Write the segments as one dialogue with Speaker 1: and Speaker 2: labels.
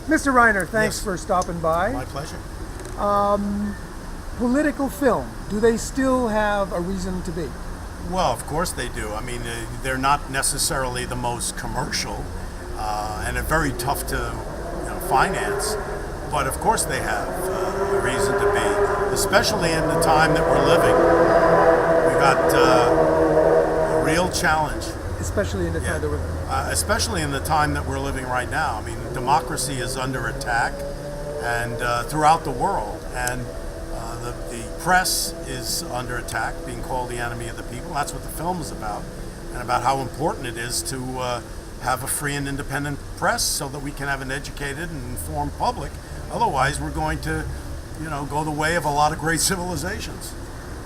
Speaker 1: Mr. Reiner, thanks
Speaker 2: Yes.
Speaker 1: for stopping by.
Speaker 2: My pleasure.
Speaker 1: Political film, do they still have a reason to be?
Speaker 2: Well, of course they do. I mean, they're not necessarily the most commercial, and they're very tough to finance. But of course they have a reason to be, especially in the time that we're living. We've got a real challenge.
Speaker 1: Especially in the time that we're
Speaker 2: Especially in the time that we're living right now. I mean, democracy is under attack, and throughout the world, and the press is under attack, being called the enemy of the people. That's what the film is about, and about how important it is to have a free and independent press, so that we can have an educated and informed public. Otherwise, we're going to, go the way of a lot of great civilizations.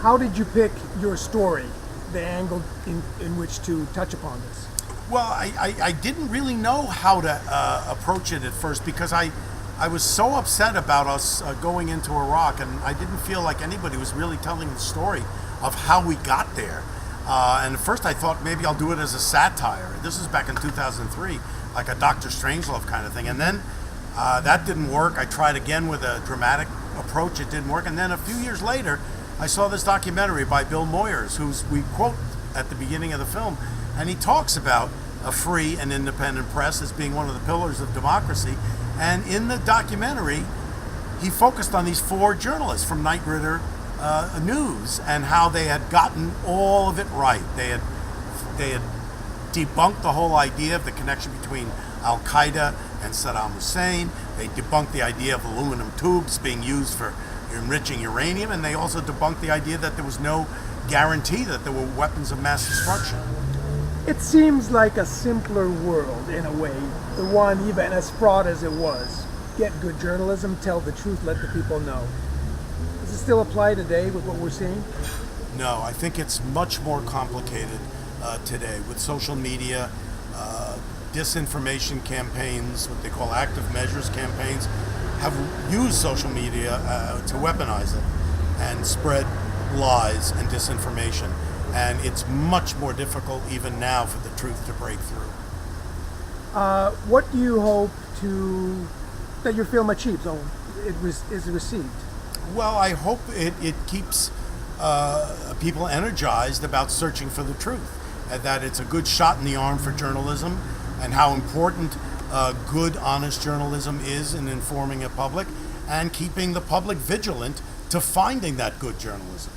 Speaker 1: How did you pick your story, the angle in which to touch upon this?
Speaker 2: Well, I didn't really know how to approach it at first, because I was so upset about us going into Iraq, and I didn't feel like anybody was really telling the story of how we got there. And at first I thought maybe I'll do it as a satire. This was back in 2003, like a Dr. Strangelove kind of thing. And then that didn't work. I tried again with a dramatic approach. It didn't work. And then a few years later, I saw this documentary by Bill Moyers, who's we quote at the beginning of the film, and he talks about a free and independent press as being one of the pillars of democracy. And in the documentary, he focused on these 4 journalists from Knight Ridder News, and how they had gotten all of it right. They had debunked the whole idea of the connection between Al-Qaeda and Saddam Hussein. They debunked the idea of aluminum tubes being used for enriching uranium, and they also debunked the idea that there was no guarantee that there were weapons of mass destruction.
Speaker 1: It seems like a simpler world in a way, the one even as fraught as it was. Get good journalism, tell the truth, let the people know. Does it still apply today with what we're seeing?
Speaker 2: No, I think it's much more complicated today with social media, disinformation campaigns, what they call active measures campaigns, have used social media to weaponize it and spread lies and disinformation. And it's much more difficult even now for the truth to break through.
Speaker 1: What do you hope that your film achieves, or is received?
Speaker 2: Well, I hope it keeps people energized about searching for the truth, and that it's a good shot in the arm for journalism, and how important good, honest journalism is in informing a public and keeping the public vigilant to finding that good journalism.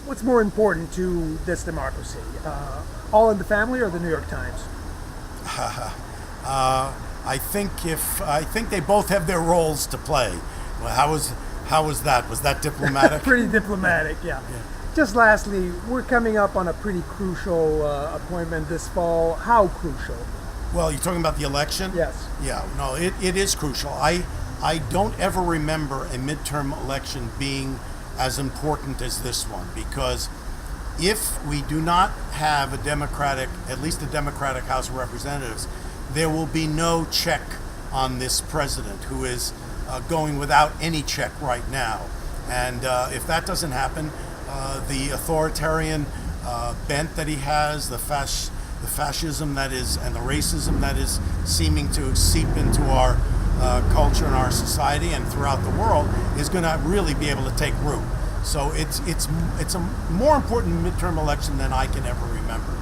Speaker 1: What's more important to this democracy? All in the Family or the New York Times?
Speaker 2: I think they both have their roles to play. Well, how was that? Was that diplomatic?
Speaker 1: Pretty diplomatic, yeah. Just lastly, we're coming up on a pretty crucial appointment this fall. How crucial?
Speaker 2: Well, you're talking about the election?
Speaker 1: Yes.
Speaker 2: Yeah, no, it is crucial. I don't ever remember a midterm election being as important as this one, because if we do not have at least a Democratic House of Representatives, there will be no check on this president, who is going without any check right now. And if that doesn't happen, the authoritarian bent that he has, the fascism that is, and the racism that is seeming to seep into our culture and our society and throughout the world, is going to really be able to take root. So it's a more important midterm election than I can ever remember.